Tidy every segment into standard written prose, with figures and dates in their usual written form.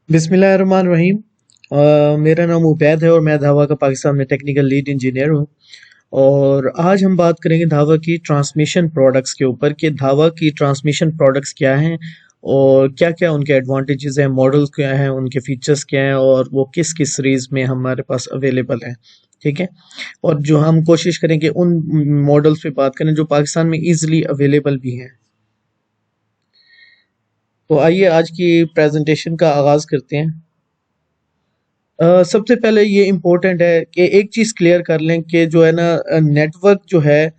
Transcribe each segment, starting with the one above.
बिस्मिल्लाहिर्रहमानिर्रहीम। मेरा नाम उबैद है और मैं धावा का पाकिस्तान में टेक्निकल लीड इंजीनियर हूँ। और आज हम बात करेंगे धावा की ट्रांसमिशन प्रोडक्ट्स के ऊपर कि धावा की ट्रांसमिशन प्रोडक्ट्स क्या हैं और क्या क्या उनके एडवांटेजेस हैं, मॉडल क्या हैं, उनके फीचर्स क्या हैं और वो किस किस सीरीज में हमारे पास अवेलेबल हैं। ठीक है। और जो हम कोशिश करेंगे उन मॉडल्स पे बात करें जो पाकिस्तान में इजीली अवेलेबल भी हैं। तो आइए आज की प्रेजेंटेशन का आगाज करते हैं। सबसे पहले ये इम्पोर्टेंट है कि एक चीज क्लियर कर लें कि जो है ना नेटवर्क जो है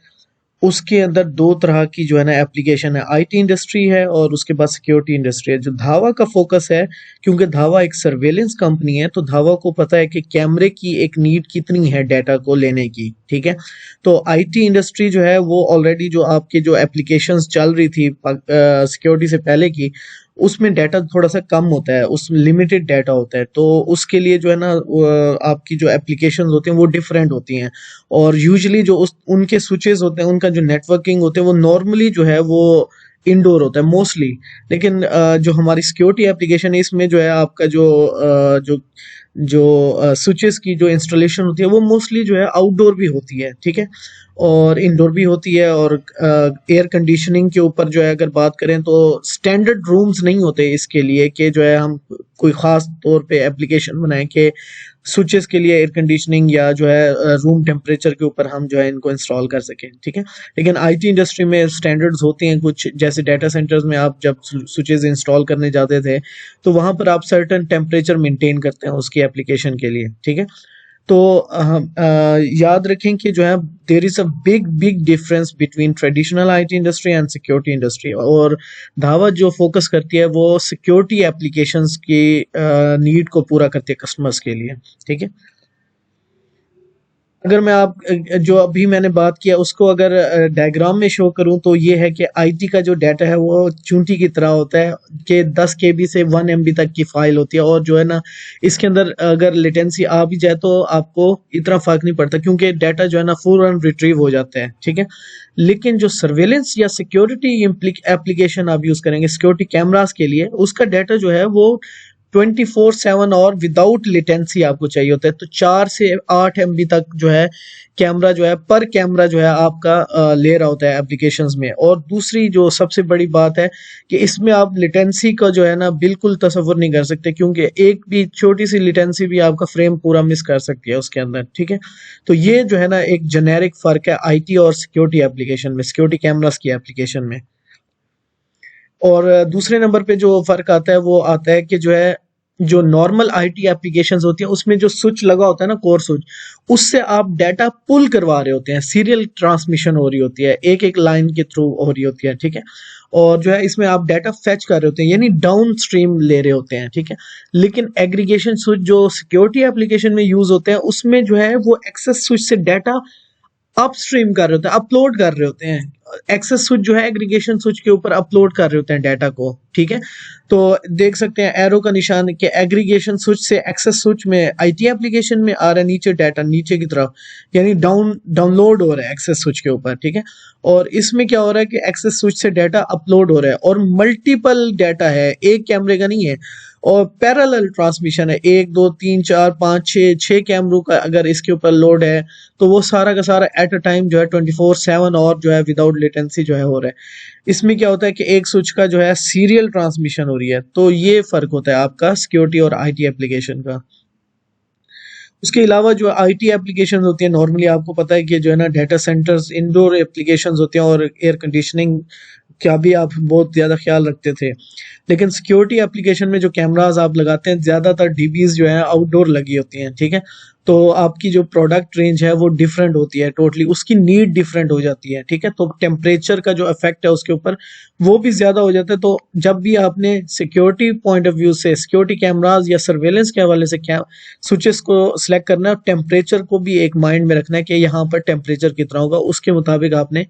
उसके अंदर दो तरह की जो है ना एप्लीकेशन है, आईटी इंडस्ट्री है और उसके बाद सिक्योरिटी इंडस्ट्री है। जो धावा का फोकस है, क्योंकि धावा एक सर्वेलेंस कंपनी है तो धावा को पता है कि कैमरे की एक नीड कितनी है डाटा को लेने की। ठीक है। तो आईटी इंडस्ट्री जो है वो ऑलरेडी जो आपके जो एप्लीकेशंस चल रही थी सिक्योरिटी से पहले की, उसमें डाटा थोड़ा सा कम होता है, उसमें लिमिटेड डाटा होता है। तो उसके लिए जो है ना आपकी जो एप्लीकेशंस होती हैं वो डिफरेंट होती हैं। और यूजुअली जो उस उनके स्विचेस होते हैं, उनका जो नेटवर्किंग होते हैं वो नॉर्मली जो है वो इंडोर होता है मोस्टली। लेकिन जो हमारी सिक्योरिटी एप्लीकेशन है इसमें जो है आपका जो जो जो स्विचेस की जो इंस्टॉलेशन होती है वो मोस्टली जो है आउटडोर भी होती है। ठीक है। और इंडोर भी होती है। और एयर कंडीशनिंग के ऊपर जो है अगर बात करें तो स्टैंडर्ड रूम्स नहीं होते इसके लिए कि जो है हम कोई खास तौर पे एप्लीकेशन बनाएं कि स्विचेस के लिए एयर कंडीशनिंग या जो है रूम टेम्परेचर के ऊपर हम जो है इनको इंस्टॉल कर सकें। ठीक है। लेकिन आईटी इंडस्ट्री में स्टैंडर्ड्स होती हैं कुछ, जैसे डाटा सेंटर्स में आप जब स्विचेस इंस्टॉल करने जाते थे तो वहां पर आप सर्टेन टेम्परेचर मेंटेन करते हैं उसकी एप्लीकेशन के लिए। ठीक है। तो याद रखें कि जो है there is a big big difference between traditional IT industry and security industry. और धावा जो फोकस करती है वो सिक्योरिटी एप्लीकेशंस की नीड को पूरा करती है कस्टमर्स के लिए। ठीक है। अगर मैं आप जो अभी मैंने बात किया उसको अगर डायग्राम में शो करूं तो ये है कि आईटी का जो डाटा है वो चूंटी की तरह होता है कि 10 केबी से 1 एमबी तक की फाइल होती है। और जो है ना इसके अंदर अगर लेटेंसी आ भी जाए तो आपको इतना फर्क नहीं पड़ता क्योंकि डाटा जो है ना फौरन रिट्रीव हो जाता है। ठीक है। लेकिन जो सर्वेलेंस या सिक्योरिटी एप्लीकेशन आप यूज करेंगे सिक्योरिटी कैमरास के लिए, उसका डाटा जो है वो 24/7 और विदाउट लेटेंसी आपको चाहिए होता है। तो 4 से 8 एमबी तक जो है कैमरा जो है पर कैमरा जो है आपका ले रहा होता है एप्लीकेशंस में। और दूसरी जो सबसे बड़ी बात है कि इसमें आप लेटेंसी का जो है ना बिल्कुल तसव्वुर नहीं कर सकते क्योंकि एक भी छोटी सी लेटेंसी भी आपका फ्रेम पूरा मिस कर सकती है उसके अंदर। ठीक है। तो ये जो है ना एक जेनेरिक फर्क है आईटी और सिक्योरिटी एप्लीकेशन में, सिक्योरिटी कैमरास की एप्लीकेशन में। और दूसरे नंबर पे जो फर्क आता है वो आता है कि जो है जो नॉर्मल आईटी एप्लीकेशंस होती हैं उसमें जो स्विच लगा होता है ना, कोर स्विच, उससे आप डाटा पुल करवा रहे होते हैं, सीरियल ट्रांसमिशन हो रही होती है, एक एक लाइन के थ्रू हो रही होती है। ठीक है। और जो है इसमें आप डाटा फेच कर रहे होते हैं यानी डाउन स्ट्रीम ले रहे होते हैं। ठीक है। लेकिन एग्रीगेशन स्विच जो सिक्योरिटी एप्लीकेशन में यूज होते हैं उसमें जो है वो एक्सेस स्विच से डाटा अपस्ट्रीम कर रहे होते हैं, अपलोड कर रहे होते हैं। एक्सेस स्विच जो है एग्रीगेशन स्विच के ऊपर अपलोड कर रहे होते हैं डाटा को। ठीक है। तो देख सकते हैं एरो का निशान कि एग्रीगेशन स्विच से एक्सेस स्विच में आईटी एप्लीकेशन में आ रहा है नीचे डाटा नीचे की तरफ, यानी डाउनलोड हो रहा है एक्सेस स्विच के ऊपर। ठीक है। और इसमें क्या हो रहा है कि एक्सेस स्विच से डाटा अपलोड हो रहा है और मल्टीपल डाटा है, एक कैमरे का नहीं है। और पैरेलल ट्रांसमिशन है, 1 2 3 4 5 6 कैमरों का अगर इसके ऊपर लोड है तो वो सारा का सारा एट अ टाइम जो है 24/7 और जो है विदाउट लेटेंसी जो है हो रहा है। इसमें क्या होता है कि एक स्विच का जो है सीरियल ट्रांसमिशन हो रही है। तो ये फर्क होता है आपका सिक्योरिटी और आईटी एप्लीकेशन का। उसके अलावा जो आईटी एप्लीकेशन होती है नॉर्मली आपको पता है कि जो है ना डाटा सेंटर्स इंडोर एप्लीकेशंस होते हैं और एयर कंडीशनिंग का भी आप बहुत ज़्यादा ख्याल रखते थे। लेकिन सिक्योरिटी एप्लीकेशन में जो कैमरास आप लगाते हैं ज़्यादातर डीबीज जो है आउटडोर लगी होती हैं। ठीक है। तो आपकी जो प्रोडक्ट रेंज है वो डिफरेंट होती है, टोटली उसकी नीड डिफरेंट हो जाती है। ठीक है। तो टेम्परेचर का जो इफेक्ट है उसके ऊपर वो भी ज़्यादा हो जाता है। तो जब भी आपने सिक्योरिटी पॉइंट ऑफ व्यू से सिक्योरिटी कैमराज या सर्वेलेंस के हवाले से क्या स्विचेस को सिलेक्ट करना है, टेम्परेचर को भी एक माइंड में रखना है कि यहाँ पर टेम्परेचर कितना होगा, उसके मुताबिक आपने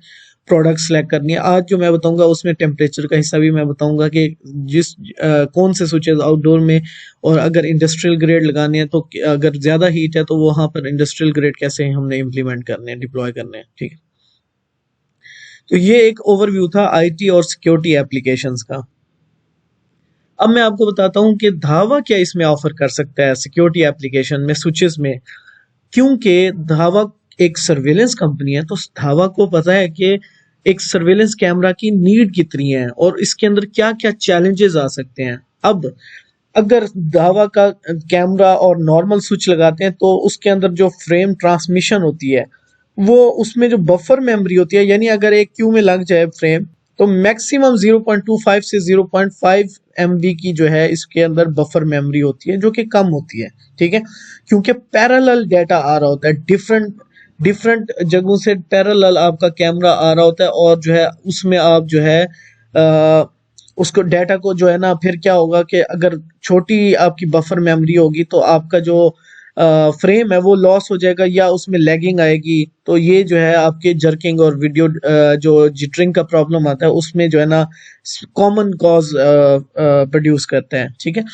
प्रोडक्ट सेलेक्ट करनी है। आज जो मैं बताऊंगा उसमें टेम्परेचर का हिस्सा भी मैं बताऊंगा कि जिस कौन से स्विचेस आउटडोर में, और अगर इंडस्ट्रियल ग्रेड लगाने हैं तो अगर ज़्यादा हीट है तो वहाँ पर इंडस्ट्रियल ग्रेड कैसे हमने इम्प्लीमेंट करने हैं, डिप्लॉय करने हैं। ठीक है। तो ये एक ओवरव्यू था आईटी और सिक्योरिटी एप्लीकेशंस का। अब मैं आपको बताता हूँ कि धावा क्या इसमें ऑफर कर सकता है सिक्योरिटी एप्लीकेशन में, स्विचेस में। क्योंकि धावा एक सर्वेलेंस कंपनी है, तो धावा को पता है कि एक सर्वेलेंस कैमरा की नीड कितनी है और इसके अंदर क्या क्या चैलेंजेस आ सकते हैं। अब अगर धावा का कैमरा और नॉर्मल स्विच लगाते हैं तो उसके अंदर जो फ्रेम ट्रांसमिशन होती है, वो उसमें जो बफर मेमोरी होती है, यानी अगर एक क्यू में लग जाए फ्रेम तो मैक्सिमम 0.25 से 0.5 MB की जो है इसके अंदर बफर मेमोरी होती है, जो कि कम होती है। ठीक है, क्योंकि पैरेलल डाटा आ रहा होता है, डिफरेंट डिफरेंट जगहों से पैरेलल आपका कैमरा आ रहा होता है, और जो है उसमें आप जो है उसको डाटा को जो है ना, फिर क्या होगा कि अगर छोटी आपकी बफर मेमोरी होगी तो आपका जो फ्रेम है वो लॉस हो जाएगा या उसमें लैगिंग आएगी। तो ये जो है आपके जर्किंग और वीडियो जो जिटरिंग का प्रॉब्लम आता है उसमें जो है ना कॉमन कॉज प्रोड्यूस करते हैं। ठीक है,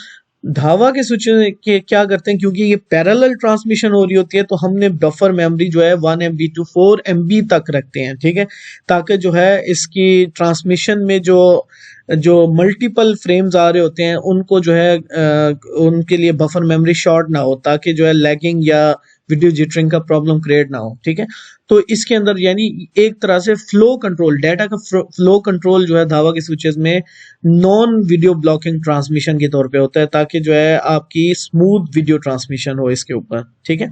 धावा के स्विच के क्या करते हैं, क्योंकि ये पैरेलल ट्रांसमिशन हो रही होती है तो हमने बफर मेमोरी जो है 1 MB to 4 MB तक रखते हैं। ठीक है, ताकि जो है इसकी ट्रांसमिशन में जो जो मल्टीपल फ्रेम्स आ रहे होते हैं उनको जो है उनके लिए बफर मेमोरी शॉर्ट ना हो, ताकि जो है लैगिंग या वीडियो जिटरिंग का प्रॉब्लम क्रिएट ना हो। ठीक है, तो इसके अंदर यानी एक तरह से फ्लो कंट्रोल, डाटा का फ्लो कंट्रोल जो है धावा के स्विचेस में नॉन वीडियो ब्लॉकिंग ट्रांसमिशन के तौर पे होता है, ताकि जो है आपकी स्मूथ वीडियो ट्रांसमिशन हो इसके ऊपर। ठीक है,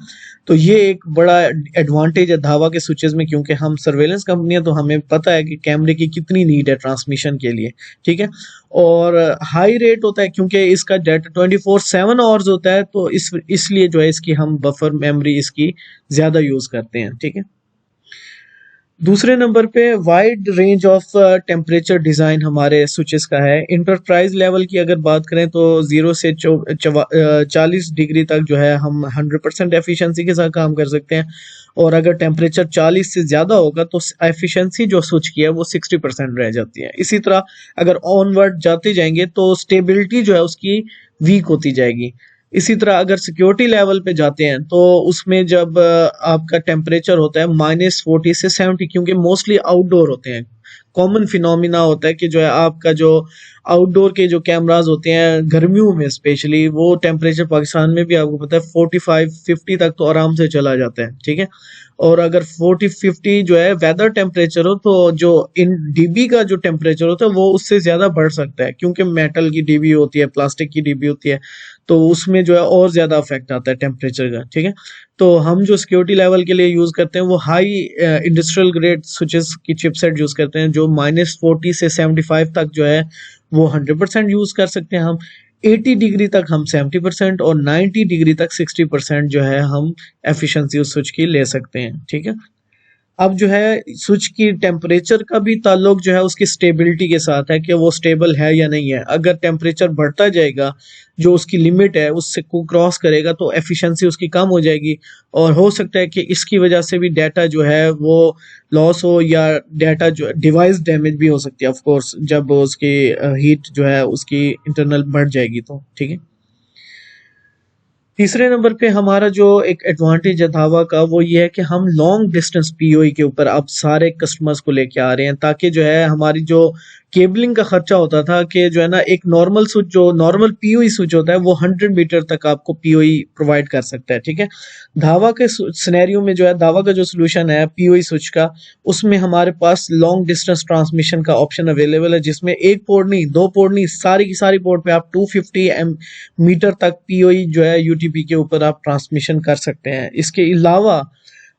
तो ये एक बड़ा एडवांटेज है धावा के स्विचेस में, क्योंकि हम सर्वेलेंस कंपनी है तो हमें पता है कि कैमरे की कितनी नीड है ट्रांसमिशन के लिए। ठीक है, और हाई रेट होता है क्योंकि इसका डाटा 24/7 आवर्स होता है, तो इसलिए जो है इसकी हम बफर मेमोरी इसकी ज्यादा यूज करते हैं। ठीक है, दूसरे नंबर पे wide range of temperature design हमारे स्विचेस का है। इंटरप्राइज लेवल की अगर बात करें तो 0 से 40 डिग्री तक जो है हम 100% एफिशिएंसी के साथ काम कर सकते हैं, और अगर टेम्परेचर 40 से ज्यादा होगा तो एफिशिएंसी जो स्विच की है वो 60% रह जाती है। इसी तरह अगर ऑनवर्ड जाते जाएंगे तो स्टेबिलिटी जो है उसकी वीक होती जाएगी। इसी तरह अगर सिक्योरिटी लेवल पे जाते हैं तो उसमें जब आपका टेम्परेचर होता है -40 से 70, क्योंकि मोस्टली आउटडोर होते हैं, कॉमन फिनोमिना होता है कि जो है आपका जो आउटडोर के जो कैमरास होते हैं गर्मियों में स्पेशली, वो टेम्परेचर पाकिस्तान में भी आपको पता है 45-50 तक तो आराम से चला जाता है। ठीक है, और अगर 40-50 जो है वेदर टेम्परेचर हो तो जो इन डीबी का जो टेम्परेचर होता है वो उससे ज्यादा बढ़ सकता है, क्योंकि मेटल की डीबी होती है, प्लास्टिक की डीबी होती है, तो उसमें जो है और ज्यादा अफेक्ट आता है टेम्परेचर का। ठीक है, तो हम जो सिक्योरिटी लेवल के लिए यूज करते हैं वो हाई इंडस्ट्रियल ग्रेड स्विचेस की चिपसेट यूज करते हैं, जो -40 से 75 तक जो है वो 100% यूज कर सकते हैं हम। 80 डिग्री तक हम 70% और 90 डिग्री तक 60% जो है हम एफिशिएंसी उस स्विच की ले सकते हैं। ठीक है, अब जो है स्विच की टेम्परेचर का भी ताल्लुक जो है उसकी स्टेबिलिटी के साथ है कि वो स्टेबल है या नहीं है। अगर टेम्परेचर बढ़ता जाएगा, जो उसकी लिमिट है उससे को क्रॉस करेगा, तो एफिशिएंसी उसकी कम हो जाएगी, और हो सकता है कि इसकी वजह से भी डाटा जो है वो लॉस हो, या डाटा जो डिवाइस डैमेज भी हो सकती है ऑफ कोर्स, जब उसकी हीट जो है उसकी इंटरनल बढ़ जाएगी तो। ठीक है, तीसरे नंबर पे हमारा जो एक एडवांटेज है धावा का वो ये है कि हम लॉन्ग डिस्टेंस पीओई के ऊपर अब सारे कस्टमर्स को लेके आ रहे हैं, ताकि जो है हमारी जो केबलिंग का खर्चा होता था कि जो है ना एक नॉर्मल स्विच, जो नॉर्मल पीओई स्विच होता है वो 100 मीटर तक आपको पीओई प्रोवाइड कर सकता है। ठीक है, धावा के सिनेरियो में जो है धावा का जो सोल्यूशन है पीओई स्विच का, उसमें हमारे पास लॉन्ग डिस्टेंस ट्रांसमिशन का ऑप्शन अवेलेबल है, जिसमें एक पोर्ट नहीं, दो पोर्ट नहीं, सारी की सारी पोर्ट पे आप 250 मीटर तक पीओई जो है यूटीपी के ऊपर आप ट्रांसमिशन कर सकते हैं। इसके अलावा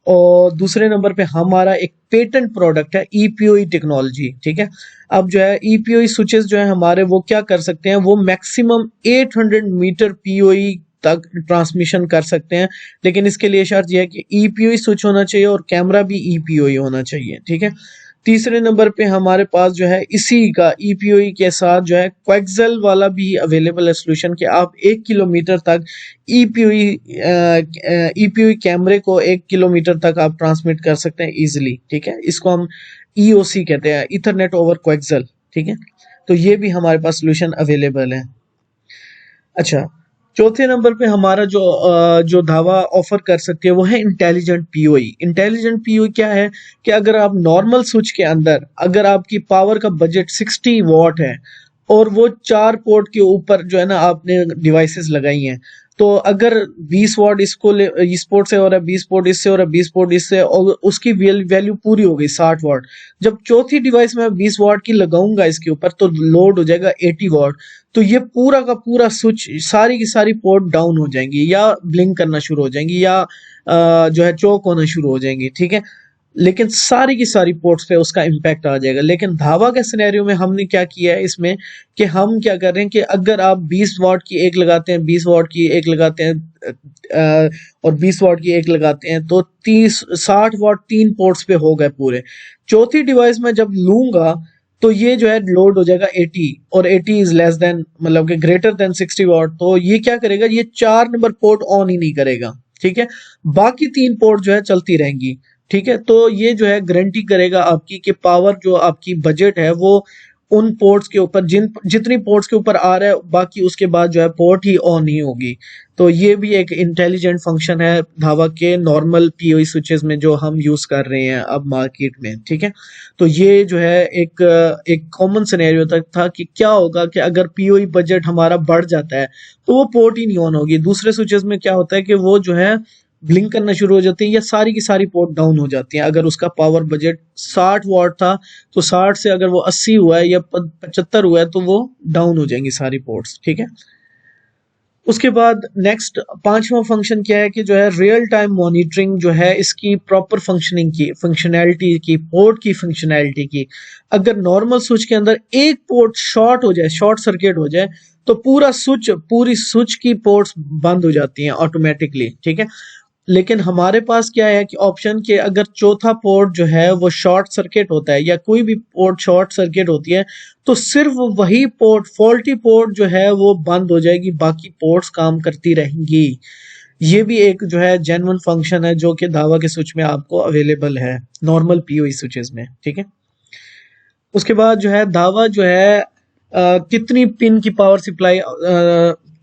और दूसरे नंबर पे हमारा एक पेटेंट प्रोडक्ट है ईपीओई टेक्नोलॉजी। ठीक है, अब जो है ईपीओई स्विचेस जो है हमारे वो क्या कर सकते हैं, वो मैक्सिमम 800 मीटर पीओई तक ट्रांसमिशन कर सकते हैं, लेकिन इसके लिए शर्त यह है कि ईपीओई स्विच होना चाहिए और कैमरा भी ईपीओई होना चाहिए। ठीक है, तीसरे नंबर पे हमारे पास जो है इसी का ईपीओई के साथ जो है क्वेक्सेल वाला भी अवेलेबल है सोल्यूशन, कि आप 1 किलोमीटर तक ईपीओई ईपीओई कैमरे को 1 किलोमीटर तक आप ट्रांसमिट कर सकते हैं इजिली। ठीक है, इसको हम ईओसी कहते हैं, इथरनेट ओवर क्वेक्सेल। ठीक है, तो ये भी हमारे पास सोल्यूशन अवेलेबल है। अच्छा, चौथे नंबर पे हमारा जो धावा ऑफर कर सकती है वो है इंटेलिजेंट पीओई। इंटेलिजेंट पीओई क्या है कि अगर आप नॉर्मल स्विच के अंदर, अगर आपकी पावर का बजट 60 वॉट है और वो 4 पोर्ट के ऊपर जो है ना आपने डिवाइसेस लगाई हैं। तो अगर 20 वॉट इस पोर्ट से हो रहा है, 20 पोर्ट इससे हो रहा है, 20 पोर्ट इससे, और उसकी वैल्यू पूरी हो गई 60 वॉट। जब चौथी डिवाइस में 20 वॉट की लगाऊंगा इसके ऊपर तो लोड हो जाएगा 80 वॉट। तो ये पूरा का पूरा स्विच, सारी की सारी पोर्ट डाउन हो जाएंगी या ब्लिंक करना शुरू हो जाएंगी या जो है चौक होना शुरू हो जाएंगी, ठीक है। लेकिन सारी की सारी पोर्ट्स पे उसका इम्पैक्ट आ जाएगा। लेकिन धावा के सिनेरियो में हमने क्या किया है इसमें कि हम क्या कर रहे हैं कि अगर आप 20 वॉट की एक लगाते हैं, 20 वॉट की एक लगाते हैं और 20 वॉट की एक लगाते हैं तो 60 वॉट 3 पोर्ट्स पे हो गए पूरे। चौथी डिवाइस में जब लूंगा तो ये जो है लोड हो जाएगा 80, और 80 इज लेस देन मतलब कि ग्रेटर देन 60 वॉट। तो ये क्या करेगा, ये 4 नंबर पोर्ट ऑन ही नहीं करेगा, ठीक है। बाकी 3 पोर्ट जो है चलती रहेंगी, ठीक है। तो ये जो है गारंटी करेगा आपकी कि पावर जो आपकी बजट है वो उन पोर्ट्स के ऊपर जितनी पोर्ट्स के ऊपर आ रहा है, बाकी उसके बाद जो है पोर्ट ही ऑन नहीं होगी। तो ये भी एक इंटेलिजेंट फंक्शन है धावा के नॉर्मल पीओई स्विचेस में जो हम यूज कर रहे हैं अब मार्केट में, ठीक है। तो ये जो है एक कॉमन सिनेरियो तक था कि क्या होगा कि अगर पीओई बजट हमारा बढ़ जाता है तो वो पोर्ट ही नहीं ऑन होगी। दूसरे स्विचेस में क्या होता है कि वो जो है ब्लिंक करना शुरू हो जाती है या सारी की सारी पोर्ट डाउन हो जाती हैं। अगर उसका पावर बजट 60 वॉट था तो 60 से अगर वो 80 हुआ है या 75 हुआ है तो वो डाउन हो जाएंगी सारी पोर्ट्स, ठीक है। उसके बाद नेक्स्ट 5वां फंक्शन क्या है कि जो है रियल टाइम मॉनिटरिंग जो है इसकी प्रॉपर फंक्शनिंग की, फंक्शनैलिटी की, पोर्ट की फंक्शनैलिटी की। अगर नॉर्मल स्विच के अंदर एक पोर्ट शॉर्ट हो जाए, शॉर्ट सर्किट हो जाए, तो पूरी स्विच की पोर्ट्स बंद हो जाती हैं ऑटोमेटिकली, ठीक है। लेकिन हमारे पास क्या है कि ऑप्शन के अगर चौथा पोर्ट जो है वो शॉर्ट सर्किट होता है या कोई भी पोर्ट शॉर्ट सर्किट होती है तो सिर्फ वही पोर्ट, फॉल्टी पोर्ट जो है वो बंद हो जाएगी, बाकी पोर्ट्स काम करती रहेंगी। ये भी एक जो है जेन्युइन फंक्शन है जो कि धावा के स्विच में आपको अवेलेबल है नॉर्मल पीओई स्विचेस में, ठीक है। उसके बाद जो है धावा जो है कितनी पिन की पावर सप्लाई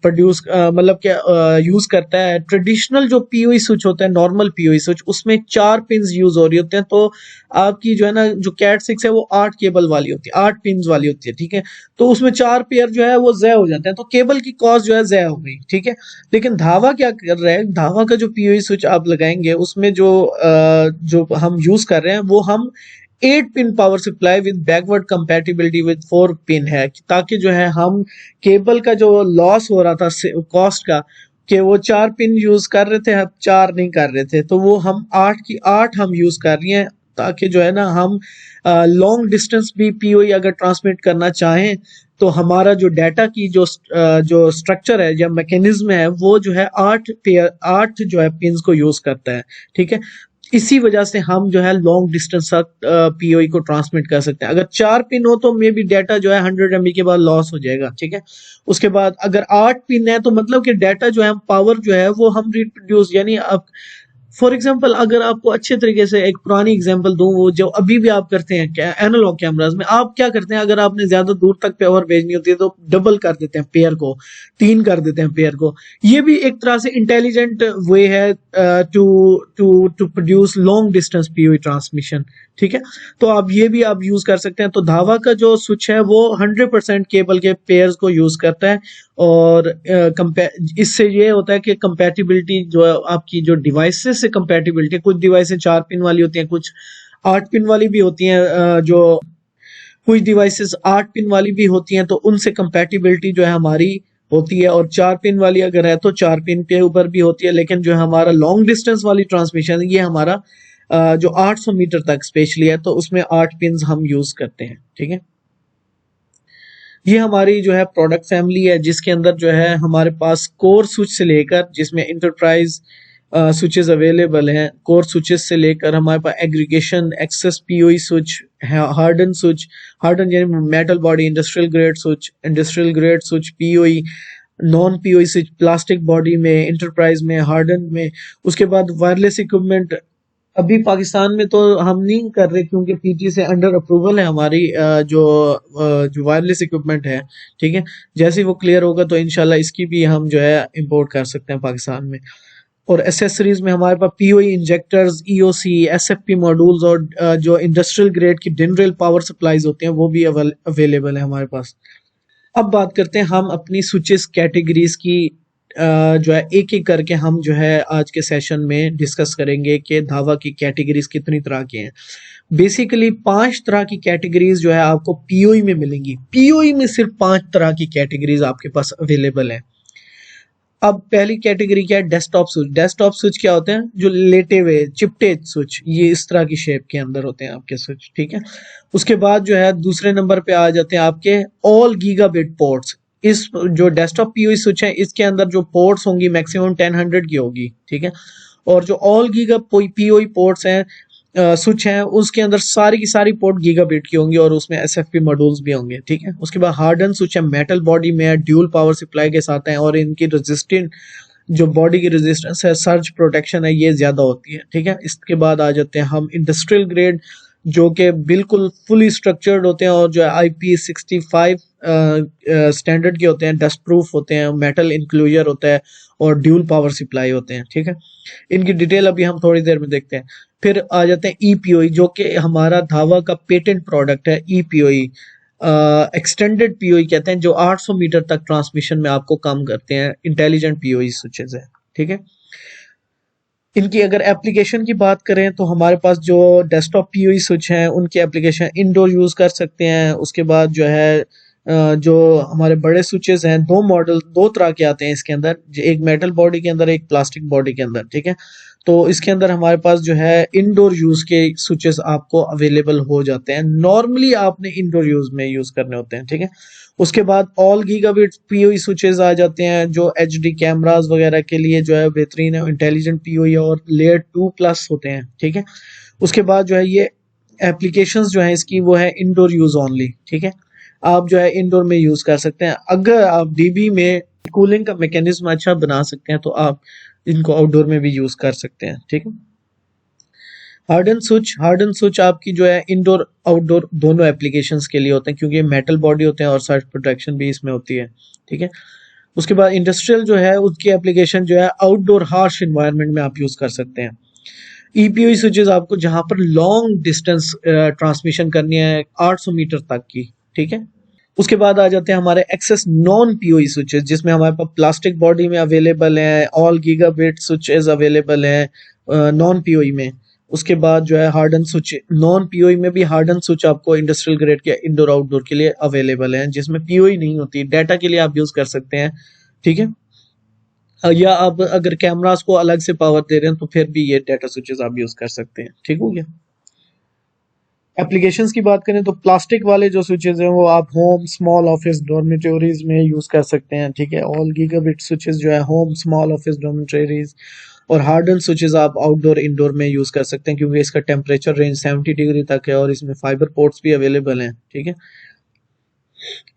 प्रोड्यूस मतलब क्या यूज करता है। ट्रेडिशनल जो पीओई स्विच होता है, नॉर्मल पीओई स्विच, उसमें 4 पिन्स यूज हो रही होते हैं। तो आपकी जो है ना जो कैट 6 है वो 8 केबल वाली होती है, 8 पिन्स वाली होती है, ठीक है। तो उसमें 4 पेयर जो है वो ज़ाया हो जाते हैं, तो केबल की कॉस्ट जो है ज़ाया हो गई, ठीक है। लेकिन धावा क्या कर रहा है, धावा का जो पीओई स्विच आप लगाएंगे उसमें जो हम यूज कर रहे हैं वो हम 8 pin power supply with backward compatibility with 4 pin है, ताकि जो है हम केबल का जो लॉस हो रहा था कॉस्ट का, कि वो 4 पिन यूज कर रहे थे, हम 4 नहीं कर रहे थे, तो वो हम 8 की 8 हम यूज कर रहे हैं, ताकि जो है ना हम लॉन्ग डिस्टेंस भी पीओई अगर ट्रांसमिट करना चाहें तो हमारा जो डाटा की जो स्ट्रक्चर है या मैकेनिज्म है वो जो है 8 जो है पिन्स को यूज करता है, ठीक है। इसी वजह से हम जो है लॉन्ग डिस्टेंस तक पीओई को ट्रांसमिट कर सकते हैं। अगर 4 पिन हो तो मे बी डाटा जो है 100 MB के बाद लॉस हो जाएगा, ठीक है। उसके बाद अगर 8 पिन है तो मतलब कि डाटा जो है पावर जो है वो हम रिप्रोड्यूस, यानी अब फॉर एग्जाम्पल अगर आपको अच्छे तरीके से एक पुरानी एग्जाम्पल दूं, वो जो अभी भी आप करते हैं एनालॉग कैमरास में, आप क्या करते हैं अगर आपने ज्यादा दूर तक पावर भेजनी होती है तो डबल कर देते हैं पेयर को, 3 कर देते हैं पेयर को। ये भी एक तरह से इंटेलिजेंट वे है to to to produce long distance PoE transmission, ठीक है। तो आप ये भी आप यूज कर सकते हैं। तो धावा का जो स्विच है वो 100% केबल के पेयर्स को यूज करता है, और इससे ये होता है कि कंपैटिबिलिटी जो है आपकी जो डिवाइसेस से कंपैटिबिलिटी, कुछ डिवाइसेस 4 पिन वाली होती हैं, कुछ 8 पिन वाली भी होती हैं, जो कुछ डिवाइसेस 8 पिन वाली भी होती हैं, तो उनसे कंपैटिबिलिटी जो है हमारी होती है। और 4 पिन वाली अगर है तो 4 पिन के ऊपर भी होती है, लेकिन जो हमारा लॉन्ग डिस्टेंस वाली ट्रांसमिशन ये हमारा जो 800 मीटर तक स्पेशली है तो उसमें 8 पिन हम यूज करते हैं, ठीक है। ये हमारी जो है प्रोडक्ट फैमिली है जिसके अंदर जो है हमारे पास कोर स्विच से लेकर, जिसमें इंटरप्राइज स्विचेस अवेलेबल हैं, कोर स्विचेस से लेकर हमारे पास aggregation access PoE switch, harden switch, harden यानी metal body industrial grade switch, PoE, non PoE switch plastic body में, इंटरप्राइज में, हार्डन में। उसके बाद वायरलेस इक्विपमेंट अभी पाकिस्तान में तो हम नहीं कर रहे क्योंकि पीटी से अंडर अप्रूवल है हमारी जो वायरलेस इक्विपमेंट है, ठीक है। जैसे ही वो क्लियर होगा तो इंशाल्लाह इसकी भी हम जो है इंपोर्ट कर सकते हैं पाकिस्तान में। और एसेसरीज में हमारे पास PoE injectors, EOC, SFP modules और जो इंडस्ट्रियल ग्रेड की डिन रेल पावर सप्लाईज होती हैं वो भी अवेलेबल है हमारे पास। अब बात करते हैं हम अपनी स्विचेस कैटेगरीज की। जो है एक एक करके हम जो है आज के सेशन में डिस्कस करेंगे कि धावा की कैटेगरीज कितनी तरह की हैं। बेसिकली 5 तरह की कैटेगरीज जो है आपको पीओई में मिलेंगी। पीओई में सिर्फ 5 तरह की कैटेगरीज आपके पास अवेलेबल है। अब पहली कैटेगरी क्या है? Desktop switch. डेस्कटॉप स्विच क्या होते हैं? जो लेटे हुए चिपटे स्विच, ये इस तरह की शेप के अंदर होते हैं आपके स्विच, ठीक है। उसके बाद जो है दूसरे नंबर पे आ जाते हैं आपके ऑल गीगाबिट पोर्ट्स। इस जो डेस्कटॉप पीओई स्विच है इसके अंदर जो पोर्ट्स होंगी मैक्सिमम 10 की होगी, ठीक है। और जो ऑल गीगा पीओई पोर्ट्स हैं, स्विच है, उसके अंदर सारी की सारी पोर्ट गीगाबिट की होंगी और उसमें एसएफपी मॉड्यूल्स भी होंगे, ठीक है। उसके बाद हार्डन स्विच है, मेटल बॉडी में है, ड्यूल पावर सप्लाई के साथ है और इनकी रेजिस्टेंट जो बॉडी की रेजिस्टेंस है, सर्ज प्रोटेक्शन है, ये ज्यादा होती है, ठीक है। इसके बाद आ जाते हैं हम इंडस्ट्रियल ग्रेड, जो कि बिल्कुल फुली स्ट्रक्चर्ड होते हैं और जो IP65 स्टैंडर्ड के होते हैं, डस्ट प्रूफ होते हैं, मेटल इंक्लूजर होता है और ड्यूल पावर सप्लाई होते हैं, ठीक है। इनकी डिटेल अभी हम थोड़ी देर में देखते हैं। फिर आ जाते हैं ईपीओई, जो कि हमारा धावा का पेटेंट प्रोडक्ट है। ईपीओई एक्सटेंडेड पीओई कहते हैं, जो 800 मीटर तक ट्रांसमिशन में आपको काम करते हैं। इंटेलिजेंट पीओई स्विचेस है, ठीक है। इनकी अगर एप्लीकेशन की बात करें तो हमारे पास जो डेस्कटॉप पीओई स्विच हैं उनकी एप्लीकेशन इंडोर यूज कर सकते हैं। उसके बाद जो है जो हमारे बड़े स्विचेस हैं, दो मॉडल दो तरह के आते हैं इसके अंदर, एक मेटल बॉडी के अंदर, एक प्लास्टिक बॉडी के अंदर, ठीक है। तो इसके अंदर हमारे पास जो है इंडोर यूज के स्विचेस आपको अवेलेबल हो जाते हैं। नॉर्मली आपने इंडोर यूज में यूज करने होते हैं, ठीक है। उसके बाद ऑल गीगाबिट पीओई स्विचेस आ जाते हैं, जो एचडी कैमरास वगैरह के लिए जो है बेहतरीन है। इंटेलिजेंट पीओई और लेयर 2+ होते हैं, ठीक है। उसके बाद जो है ये एप्लीकेशंस जो है इसकी वो है इंडोर यूज ओनली, ठीक है। आप जो है इंडोर में यूज कर सकते हैं। अगर आप डीबी में कूलिंग का मैकेनिज्म अच्छा बना सकते हैं तो आप इनको आउटडोर में भी यूज कर सकते हैं, ठीक है। हार्डन स्विच आपकी जो है इंडोर आउटडोर दोनों एप्लीकेशंस के लिए होते हैं, क्योंकि मेटल बॉडी होते हैं और सर्ज प्रोटेक्शन भी इसमें होती है, ठीक है। उसके बाद इंडस्ट्रियल जो है उसकी एप्लीकेशन जो है आउटडोर हार्श इन्वायरमेंट में आप यूज कर सकते हैं। ईपीओई स्विचेस आपको जहां पर लॉन्ग डिस्टेंस ट्रांसमिशन करनी है 800 मीटर तक की, ठीक है। उसके बाद आ जाते हैं हमारे एक्सेस नॉन पीओई स्विचेस, जिसमें हमारे पास प्लास्टिक बॉडी में अवेलेबल है, ऑल गीगाबिट स्विचेस अवेलेबल है नॉन पीओई में। उसके बाद जो है हार्डन स्विच, नॉन पीओई में भी हार्डन स्विच आपको इंडस्ट्रियल ग्रेड के इंडोर आउटडोर के लिए अवेलेबल है, जिसमें पीओई नहीं होती। डाटा के लिए आप यूज कर सकते हैं, ठीक है। या आप अगर कैमरास को अलग से पावर दे रहे हैं तो फिर भी ये डाटा स्विचेस आप यूज कर सकते हैं, ठीक हो गया। एप्लीकेशंस की बात करें तो प्लास्टिक वाले जो स्विचेस हैं वो आप होम, स्मॉल ऑफिस, डॉर्मेटोरीज में यूज कर सकते हैं, ठीक है। ऑल गीगाबिट स्विचेस जो है होम, स्मॉल ऑफिस, डॉर्मेटोरीज। और हार्डन स्विचेस आप आउटडोर, इंडोर में यूज कर सकते हैं, क्योंकि इसका टेम्परेचर रेंज 70 डिग्री तक है और इसमें फाइबर पोर्ट्स भी अवेलेबल हैं, ठीक है।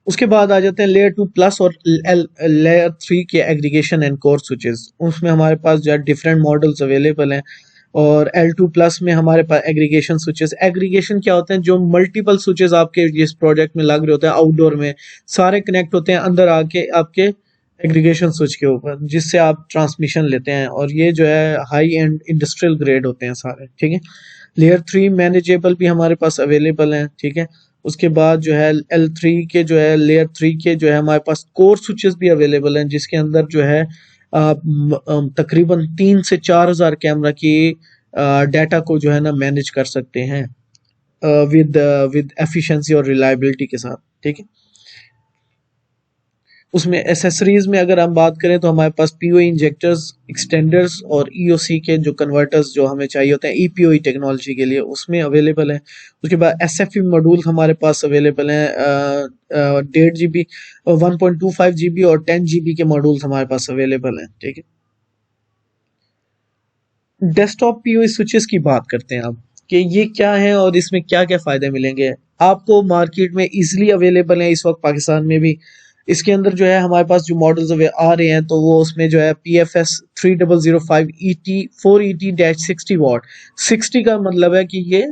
उसके बाद आ जाते हैं लेयर 2+ और लेयर 3 के एग्रीगेशन एंड कोर स्विचेस। उसमें हमारे पास जो है डिफरेंट मॉडल्स अवेलेबल हैं। और L2+ में हमारे पास एग्रीगेशन स्विचेस। एग्रीगेशन क्या होते हैं? जो मल्टीपल स्विचेस आपके इस प्रोजेक्ट में लग रहे होते हैं आउटडोर में, सारे कनेक्ट होते हैं अंदर आके आपके एग्रीगेशन स्विच के ऊपर, जिससे आप ट्रांसमिशन लेते हैं। और ये जो है हाई एंड इंडस्ट्रियल ग्रेड होते हैं सारे, ठीक है। लेयर 3 मैनेजेबल भी हमारे पास अवेलेबल हैं, ठीक है। उसके बाद जो है L3 के जो है लेयर 3 के जो है हमारे पास कोर स्विचेस भी अवेलेबल हैं, जिसके अंदर जो है आप तकरीबन 3 से 4 हज़ार कैमरा की डाटा को जो है ना मैनेज कर सकते हैं विद विद एफिशिएंसी और रिलायबिलिटी के साथ, ठीक है। उसमें एसेसरीज में अगर हम बात करें तो हमारे पास पीओई इंजेक्टर्स, एक्सटेंडर्स और ईओसी के जो कन्वर्टर्स जो हमें चाहिए होते हैं ईपीओई टेक्नोलॉजी के लिए, उसमें अवेलेबल है। उसके बाद एसएफई मॉड्यूल हमारे पास अवेलेबल हैं, 1.5 GB, 1.25 GB और 10 GB के मॉड्यूल्स हमारे पास अवेलेबल हैं, ठीक है। डेस्कटॉप पीओई स्विचेस की बात करते हैं अब कि ये क्या है और इसमें क्या क्या फायदे मिलेंगे आपको। मार्केट में इजीली अवेलेबल है इस वक्त पाकिस्तान में भी। इसके अंदर जो है हमारे पास जो मॉडल्स आ रहे हैं तो वो उसमें जो है PFS 3005 ET 4ET-60 वाट। 60 का मतलब है कि ये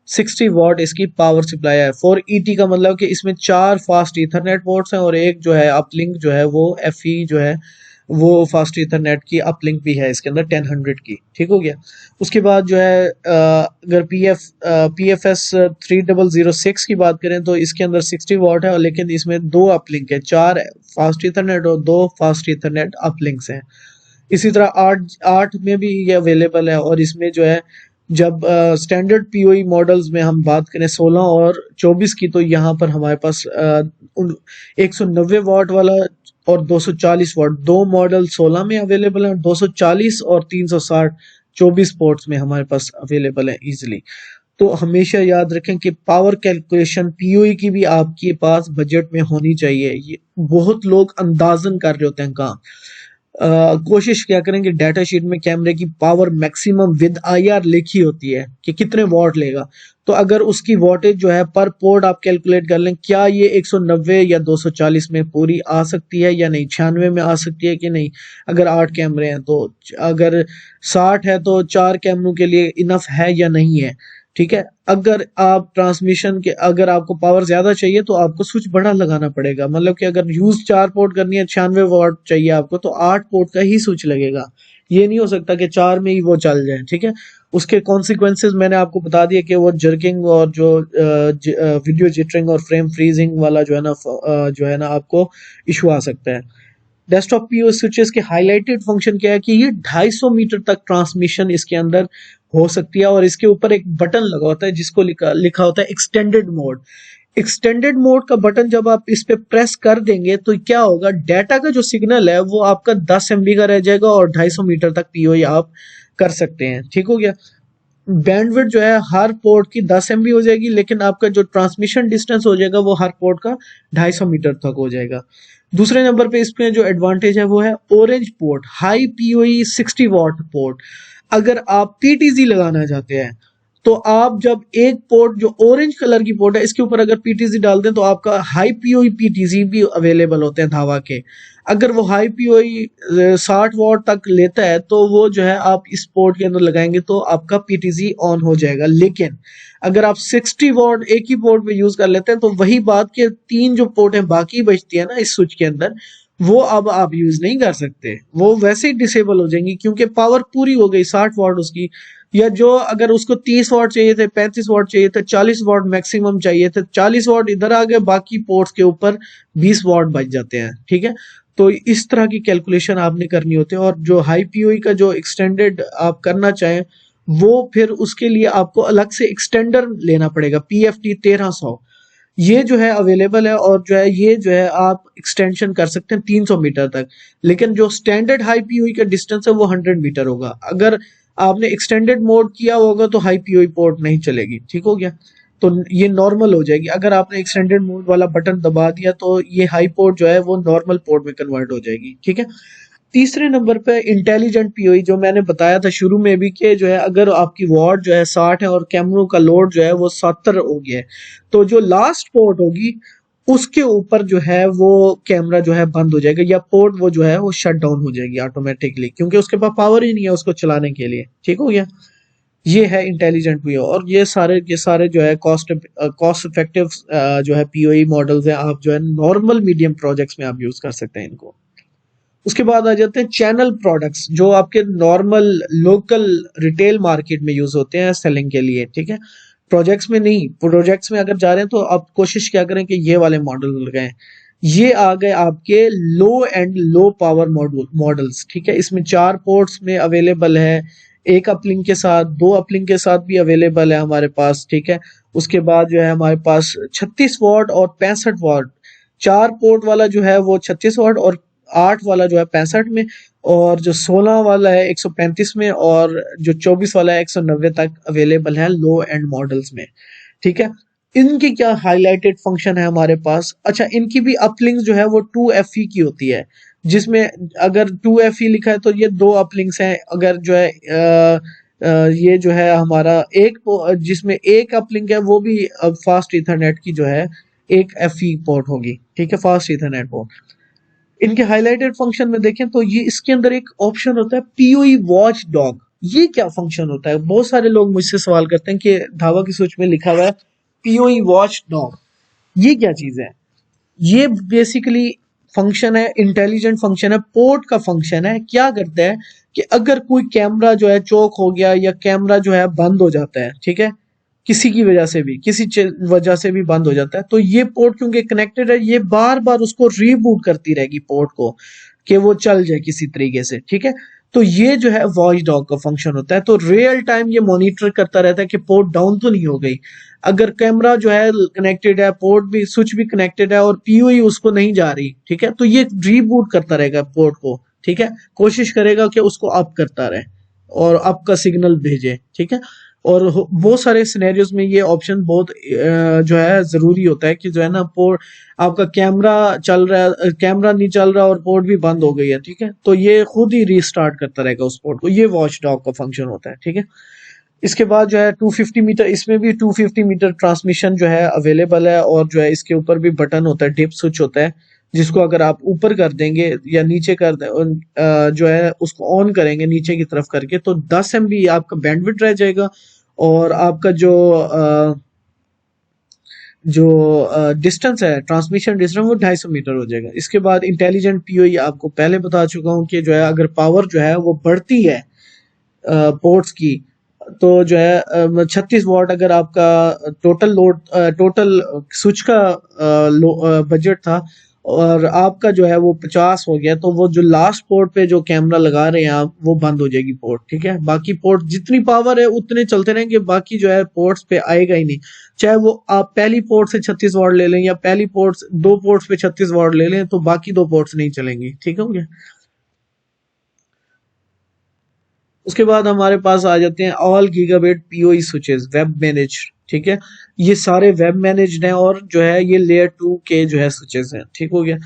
60 वाट इसकी पावर सप्लाई है। 4ET का मतलब कि इसमें 4 फास्ट ईथरनेट पोर्ट्स हैं और एक जो है अपलिंक जो है वो FE जो है वो फास्ट ईथरनेट की अपलिंक भी है इसके अंदर 1000 की। ठीक हो गया। उसके बाद जो है अगर पी एफ एस 3006 की बात करें तो इसके अंदर 60 वाट है, और लेकिन इसमें दो अपलिंक है, 4 फास्ट ईथरनेट और 2 फास्ट ईथरनेट अपलिंक्स हैं। इसी तरह 8 में भी ये अवेलेबल है, और इसमें जो है जब स्टैंडर्ड पीओई मॉडल्स में हम बात करें 16 और 24 की, तो यहाँ पर हमारे पास 190 वाट वाला और 240 वाट दो मॉडल 16 में अवेलेबल है, 240 और 360 24 पोर्ट्स में हमारे पास अवेलेबल है इजिली। तो हमेशा याद रखें कि पावर कैलकुलेशन पीओई की भी आपके पास बजट में होनी चाहिए। ये बहुत लोग अंदाजन कर रहे होते हैं काम। कोशिश क्या करें कि डाटा शीट में कैमरे की पावर मैक्सिमम विद आईआर लिखी होती है कि कितने वॉट लेगा, तो अगर उसकी वॉटेज जो है पर पोर्ट आप कैलकुलेट कर लें, क्या ये 190 या 240 में पूरी आ सकती है या नहीं, 96 में आ सकती है कि नहीं। अगर 8 कैमरे हैं तो अगर 60 है तो 4 कैमरों के लिए इनफ है या नहीं है। ठीक है। अगर आप ट्रांसमिशन के अगर आपको पावर ज्यादा चाहिए तो आपको स्विच बड़ा लगाना पड़ेगा, मतलब कि अगर यूज 4 पोर्ट करनी है, 96 वाट चाहिए आपको, तो 8 पोर्ट का ही स्विच लगेगा। ये नहीं हो सकता कि 4 में ही वो चल जाए। ठीक है। उसके कॉन्सिक्वेंसेज मैंने आपको बता दिया कि वो जर्किंग और जो वीडियो जिटरिंग और फ्रेम फ्रीजिंग वाला जो है ना आपको इशू आ सकता है। डेस्कटॉप पीओ स्विचेस के हाईलाइटेड फंक्शन क्या है कि ये 250 मीटर तक ट्रांसमिशन इसके अंदर हो सकती है, और इसके ऊपर एक बटन लगा होता है जिसको लिखा होता है एक्सटेंडेड मोड। एक्सटेंडेड मोड का बटन जब आप इस पे प्रेस कर देंगे तो क्या होगा, डाटा का जो सिग्नल है वो आपका 10 एमबी का रह जाएगा और 250 मीटर तक पीओ आप कर सकते हैं। ठीक हो गया। बैंडविड्थ जो है हर पोर्ट की 10 एमबी हो जाएगी, लेकिन आपका जो ट्रांसमिशन डिस्टेंस हो जाएगा वो हर पोर्ट का 250 मीटर तक हो जाएगा। दूसरे नंबर पे इसमें जो एडवांटेज है वो है ऑरेंज पोर्ट, हाई पीओई 60 वाट पोर्ट। अगर आप पीटीजी लगाना चाहते हैं तो आप जब एक पोर्ट जो ऑरेंज कलर की पोर्ट है इसके ऊपर अगर पीटीजी डाल दें तो आपका हाई पीओई पीटीजी भी अवेलेबल होते हैं धावा के। अगर वो हाई पीओई 60 वाट तक लेता है तो वो जो है आप इस पोर्ट के अंदर लगाएंगे तो आपका पीटीजी ऑन हो जाएगा। लेकिन अगर आप 60 वाट एक ही पोर्ट पे यूज कर लेते हैं तो वही बात के 3 जो पोर्ट है बाकी बचती है ना इस स्विच के अंदर, वो अब आप यूज नहीं कर सकते, वो वैसे ही डिसेबल हो जाएंगी क्योंकि पावर पूरी हो गई 60 वाट उसकी। या जो अगर उसको 30 वाट चाहिए थे, 35 वाट चाहिए थे, 40 वाट मैक्सिमम चाहिए थे, 40 वाट इधर आ गए, बाकी पोर्ट्स के ऊपर 20 वाट बच जाते हैं। ठीक है। तो इस तरह की कैलकुलेशन आपने करनी होती है, और जो हाई पीओई का जो एक्सटेंडेड आप करना चाहें वो फिर उसके लिए आपको अलग से एक्सटेंडर लेना पड़ेगा, पीएफटी 1300 ये जो है अवेलेबल है, और जो है ये जो है आप एक्सटेंशन कर सकते हैं 300 मीटर तक। लेकिन जो स्टैंडर्ड हाई पीओई का डिस्टेंस है वो 100 मीटर होगा। अगर आपने एक्सटेंडेड मोड किया होगा तो हाई पीओई पोर्ट नहीं चलेगी। ठीक हो गया। तो ये नॉर्मल हो जाएगी। अगर आपने एक्सटेंडेड मोड वाला बटन दबा दिया तो ये हाई पोर्ट जो है वो नॉर्मल पोर्ट में कन्वर्ट हो जाएगी। ठीक है। तीसरे नंबर पे इंटेलिजेंट पीओई, जो मैंने बताया था शुरू में भी कि जो है अगर आपकी वॉट जो है 60 है और कैमरों का लोड जो है वो 70 हो गया है, तो जो लास्ट पोर्ट होगी उसके ऊपर जो है वो कैमरा जो है बंद हो जाएगा, या पोर्ट वो जो है वो शट डाउन हो जाएगी ऑटोमेटिकली, क्योंकि उसके पास पावर ही नहीं है उसको चलाने के लिए। ठीक हो गया। ये है इंटेलिजेंट पीओ, और ये सारे जो है कॉस्ट इफेक्टिव जो है पीओई मॉडल्स हैं। आप जो है नॉर्मल मीडियम प्रोजेक्ट्स में आप यूज कर सकते हैं इनको। उसके बाद आ जाते हैं चैनल प्रोडक्ट्स, जो आपके नॉर्मल लोकल रिटेल मार्केट में यूज होते हैं सेलिंग के लिए। ठीक है। प्रोजेक्ट्स में नहीं, प्रोजेक्ट्स में अगर जा रहे हैं तो आप कोशिश क्या करें कि ये वाले मॉडल लगाएं। ये आ गए आपके लो एंड लो पावर मॉडल्स। ठीक है। इसमें 4 पोर्ट्स में अवेलेबल है, एक अपलिंक के साथ, 2 अपलिंक के साथ भी अवेलेबल है हमारे पास। ठीक है। उसके बाद जो है हमारे पास 36 वाट और 65 वाट, 4 पोर्ट वाला जो है वो 36 वाट, और 8 वाला जो है 65 में, और जो 16 वाला है 135 में, और जो 24 वाला है 190 तक अवेलेबल है लो एंड मॉडल्स में। ठीक है। इनकी क्या हाईलाइटेड फंक्शन है हमारे पास। अच्छा, इनकी भी अपलिंक्स जो है वो 2FE की होती है, जिसमें अगर 2FE लिखा है तो ये 2 अपलिंक्स हैं। अगर जो है ये जो है हमारा एक जिसमें एक अपलिंक है वो भी अब फास्ट इथरनेट की जो है एक FE पोर्ट होगी। ठीक है। Fast Ethernet port. इनके हाईलाइटेड फंक्शन में देखें तो ये इसके अंदर एक ऑप्शन होता है पीओई वॉच डॉग। ये क्या फंक्शन होता है, बहुत सारे लोग मुझसे सवाल करते हैं कि धावा की स्विच में लिखा हुआ है पीओई वॉच डॉग, ये क्या चीज है। ये बेसिकली फंक्शन है, इंटेलिजेंट फंक्शन है, पोर्ट का फंक्शन है। क्या करता है कि अगर कोई कैमरा जो है चोक हो गया या कैमरा जो है बंद हो जाता है, ठीक है, किसी की वजह से भी, वजह से भी बंद हो जाता है, तो ये पोर्ट क्योंकि कनेक्टेड है, ये बार बार उसको रीबूट करती रहेगी पोर्ट को कि वो चल जाए किसी तरीके से, ठीक है। तो ये जो है वॉच डॉग का फंक्शन होता है। तो रियल टाइम ये मॉनिटर करता रहता है कि पोर्ट डाउन तो नहीं हो गई। अगर कैमरा जो है कनेक्टेड है, पोर्ट भी, स्विच भी कनेक्टेड है और पीओई उसको नहीं जा रही, ठीक है, तो ये रीबूट करता रहेगा पोर्ट को, ठीक है, कोशिश करेगा कि उसको अप करता रहे और अप का सिग्नल भेजे, ठीक है। और बहुत सारे सिनेरियोज में ये ऑप्शन बहुत जो है जरूरी होता है कि जो है ना, पोर्ट आपका कैमरा चल रहा है, कैमरा नहीं चल रहा और पोर्ट भी बंद हो गई है, ठीक है, तो ये खुद ही रीस्टार्ट करता रहेगा उस पोर्ट को। ये वॉच डॉग का फंक्शन होता है, ठीक है। इसके बाद जो है 250 मीटर, इसमें भी 250 मीटर ट्रांसमिशन जो है अवेलेबल है, और जो है इसके ऊपर भी बटन होता है, डिप स्विच होता है, जिसको अगर आप ऊपर कर देंगे या नीचे कर दे, जो है उसको ऑन करेंगे नीचे की तरफ करके, तो 10 MB आपका बैंडविड्थ रह जाएगा, और आपका जो डिस्टेंस है, ट्रांसमिशन डिस्टेंस, वो 250 मीटर हो जाएगा। इसके बाद इंटेलिजेंट पीओई आपको पहले बता चुका हूँ कि जो है अगर पावर जो है वो बढ़ती है पोर्ट्स की, तो जो है 36 वाट अगर आपका टोटल स्विच का बजट था, और आपका जो है वो 50 हो गया, तो वो जो लास्ट पोर्ट पे जो कैमरा लगा रहे हैं आप, वो बंद हो जाएगी पोर्ट, ठीक है। बाकी पोर्ट जितनी पावर है उतने चलते रहेंगे, बाकी जो है पोर्ट्स पे आएगा ही नहीं। चाहे वो आप पहली पोर्ट से 36 वाट ले लें या पहली पोर्ट, दो पोर्ट्स पे 36 वाट ले लें, तो बाकी दो पोर्ट्स नहीं चलेंगी, ठीक हो गया। उसके बाद हमारे पास आ जाते हैं all gigabit PoE switches web manage, ठीक है। ये सारे वेब मैनेज्ड हैं, और जो है ये लेयर 2 के जो है स्विचेस हैं, ठीक हो गया।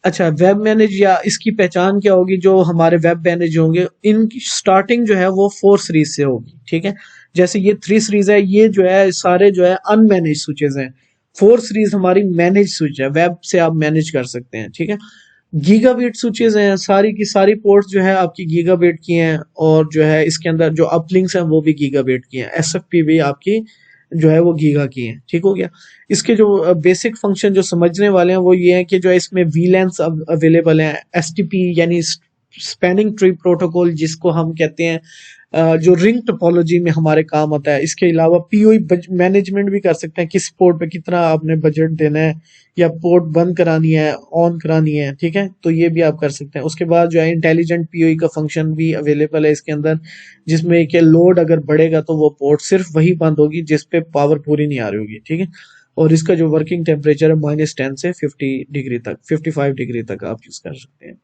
अच्छा, वेब मैनेज या इसकी पहचान क्या होगी? जो हमारे वेब मैनेज होंगे, इनकी स्टार्टिंग जो है वो 4 सीरीज से होगी, ठीक है। जैसे ये 3 सीरीज है, ये जो है सारे जो है अनमैनेज स्विचेस हैं। 4 सीरीज हमारी मैनेज स्विच है, वेब से आप मैनेज कर सकते हैं, ठीक है। गीगाबिट स्विचेस हैं, सारी की सारी पोर्ट्स जो है आपकी गीगाबिट की हैं, और जो है इसके अंदर जो अपलिंक्स हैं वो भी गीगाबिट की हैं, एसएफपी भी आपकी जो है वो गीगा की हैं, ठीक हो गया। इसके जो बेसिक फंक्शन जो समझने वाले हैं वो ये है कि जो है इसमें वीलैंस अवेलेबल हैं, एसटीपी यानी स्पैनिंग ट्री प्रोटोकॉल जिसको हम कहते हैं, जो रिंग टोपोलॉजी में हमारे काम आता है। इसके अलावा पीओई मैनेजमेंट भी कर सकते हैं, किस पोर्ट पे कितना आपने बजट देना है, या पोर्ट बंद करानी है, ऑन करानी है, ठीक है, तो ये भी आप कर सकते हैं। उसके बाद जो है इंटेलिजेंट पीओई का फंक्शन भी अवेलेबल है इसके अंदर, जिसमें कि लोड अगर बढ़ेगा तो वो पोर्ट सिर्फ वही बंद होगी जिस पे पावर पूरी नहीं आ रही होगी, ठीक है। और इसका जो वर्किंग टेम्परेचर है -10 से 50 डिग्री तक, 55 डिग्री तक आप यूज कर सकते हैं।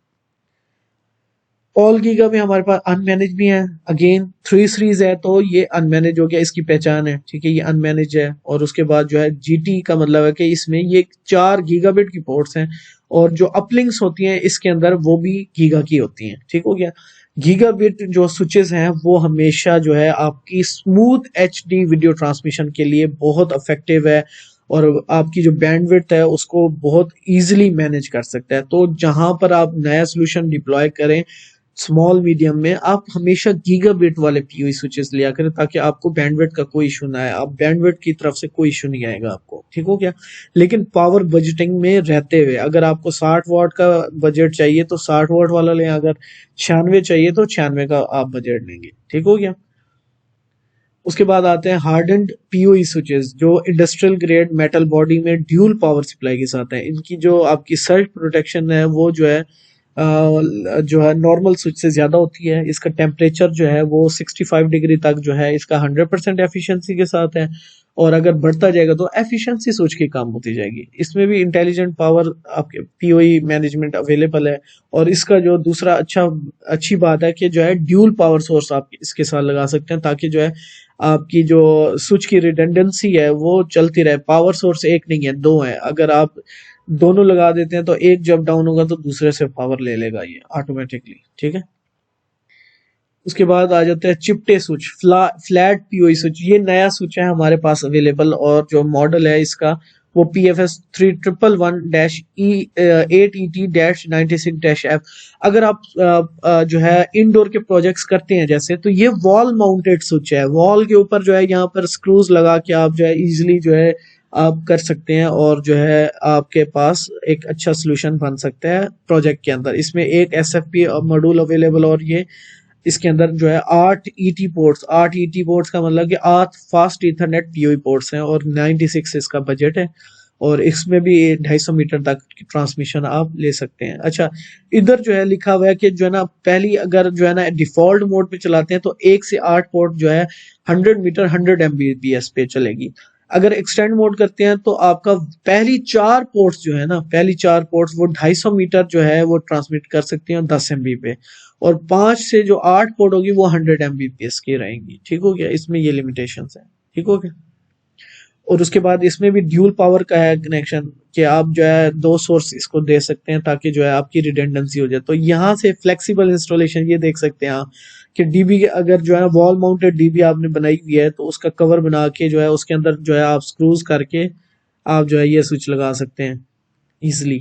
ऑल गीगा में हमारे पास अनमैनेज भी है, अगेन 3 सीरीज है, तो ये अनमैनेज हो गया, इसकी पहचान है, ठीक है, ये अनमैनेज है। और उसके बाद जो है जीटी का मतलब है कि इसमें ये 4 गीगाबिट की पोर्ट्स हैं, और जो अपलिंक्स होती हैं इसके अंदर वो भी गीगा की होती हैं, ठीक हो गया। गीगाबिट जो स्विचेस हैं वो हमेशा जो है आपकी स्मूथ एचडी वीडियो ट्रांसमिशन के लिए बहुत इफेक्टिव है, और आपकी जो बैंडविड्थ है उसको बहुत इजीली मैनेज कर सकता है। तो जहां पर आप नया सोल्यूशन डिप्लॉय करें स्मॉल मीडियम में, आप हमेशा गीगाबिट वाले पीओई स्विचेस लिया करें, ताकि आपको बैंडविड्थ का कोई इशू ना आए, आप बैंडविड्थ की तरफ से कोई इशू नहीं आएगा आपको, ठीक हो गया। लेकिन पावर बजटिंग में रहते हुए, अगर आपको 60 वाट का बजट चाहिए तो 60 वाट वाला लें, अगर 96 चाहिए तो 96 का आप बजट लेंगे, ठीक हो गया। उसके बाद आते हैं हार्डन्ड पीओई स्विचेस, जो इंडस्ट्रियल ग्रेड मेटल बॉडी में ड्यूल पावर सप्लाई के साथ है। इनकी जो आपकी सर्ज प्रोटेक्शन है वो जो है नॉर्मल स्विच से ज्यादा होती है। इसका टेम्परेचर जो है वो 65 डिग्री तक जो है इसका 100% एफिशिएंसी के साथ है, और अगर बढ़ता जाएगा तो एफिशिएंसी स्विच की कम होती जाएगी। इसमें भी इंटेलिजेंट पावर आपके पीओई मैनेजमेंट अवेलेबल है, और इसका जो दूसरा अच्छी बात है कि जो है ड्यूल पावर सोर्स आप इसके साथ लगा सकते हैं, ताकि जो है आपकी जो स्विच की रिडंडेंसी है वो चलती रहे। पावर सोर्स एक नहीं है, दो है, अगर आप दोनों लगा देते हैं तो एक जब डाउन होगा तो दूसरे से पावर ले लेगा ये ऑटोमेटिकली, ठीक है। उसके बाद आ जाते हैं चिपटे स्विच, फ्लैट पीओई स्विच। ये नया स्विच है हमारे पास अवेलेबल, और जो मॉडल है इसका वो PFS 3111-8ET-96-F। अगर आप जो है इंडोर के प्रोजेक्ट्स करते हैं जैसे, तो ये वॉल माउंटेड स्विच है। वॉल के ऊपर जो है यहाँ पर स्क्रूज लगा के आप जो है इजिली जो है आप कर सकते हैं और जो है आपके पास एक अच्छा सोल्यूशन बन सकता है प्रोजेक्ट के अंदर। इसमें एक एसएफपी मॉड्यूल अवेलेबल, और ये इसके अंदर जो है 8 ईटी पोर्ट्स का मतलब कि 8 फास्ट ईथरनेट पीओई पोर्ट्स हैं, और 96 इसका बजट है, और इसमें भी 250 मीटर तक की ट्रांसमिशन आप ले सकते हैं। अच्छा, इधर जो है लिखा हुआ है कि जो है ना, पहली अगर जो है ना डिफॉल्ट मोड पे चलाते हैं तो 1 से 8 पोर्ट जो है 100 मीटर 100 Mbps पे चलेगी। अगर एक्सटेंड मोड करते हैं तो आपका पहली चार पोर्ट्स वो 250 मीटर जो है वो ट्रांसमिट कर सकती हैं 10 MB पे, और 5 से जो 8 पोर्ट होगी वो 100 Mbps की रहेंगी। ठीक हो गया, इसमें ये लिमिटेशंस है। ठीक हो गया। और उसके बाद इसमें भी ड्यूल पावर का है कनेक्शन, कि आप जो है 2 सोर्स इसको दे सकते हैं ताकि जो है आपकी रिडेंडेंसी हो जाए। तो यहाँ से फ्लेक्सिबल इंस्टॉलेशन ये देख सकते हैं आप, कि डीबी के अगर जो है वॉल माउंटेड डीबी आपने बनाई हुई है तो उसका कवर बना के जो है उसके अंदर जो है आप स्क्रूज करके आप जो है ये स्विच लगा सकते हैं इजिली।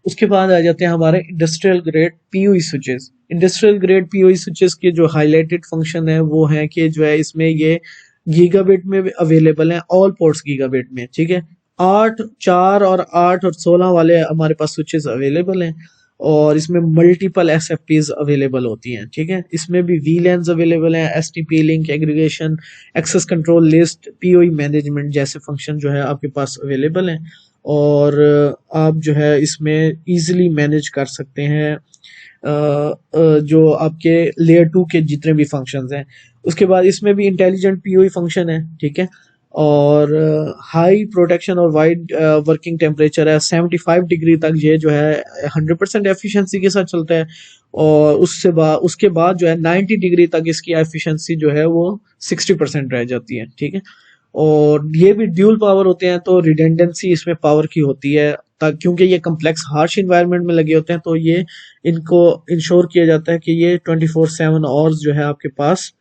उसके बाद आ जाते हैं हमारे industrial grade PoE switches. Industrial grade PoE switches के जो हाईलाइटेड फंक्शन है वो है कि जो है इसमें ये गीगाबिट में अवेलेबल है, ऑल पोर्ट्स गीगाबिट में। ठीक है, 8, 4 और 8 और 16 वाले हमारे पास स्विचेस अवेलेबल हैं, और इसमें मल्टीपल एसएफपीज अवेलेबल होती हैं। ठीक है, इसमें भी वीलैन्स अवेलेबल हैं, STP link, aggregation, access control list, PoE management जैसे फंक्शन जो है आपके पास अवेलेबल हैं, और आप जो है इसमें इजीली मैनेज कर सकते हैं जो आपके लेयर 2 के जितने भी फंक्शंस हैं। उसके बाद इसमें भी इंटेलिजेंट पीओई फंक्शन है। ठीक है, और हाई प्रोटेक्शन और वाइड वर्किंग टेम्परेचर है, 75 डिग्री तक ये जो है 100% एफिशिएंसी के साथ चलता है, और उसके बाद जो है 90 डिग्री तक इसकी एफिशिएंसी जो है वो 60% रह जाती है। ठीक है, और ये भी ड्यूल पावर होते हैं, तो रिडेंडेंसी इसमें पावर की होती है, क्योंकि ये कम्प्लेक्स हार्श इन्वायरमेंट में लगे होते हैं, तो ये इनको इंश्योर किया जाता है कि ये 24/7 आवर्स जो है आपके पास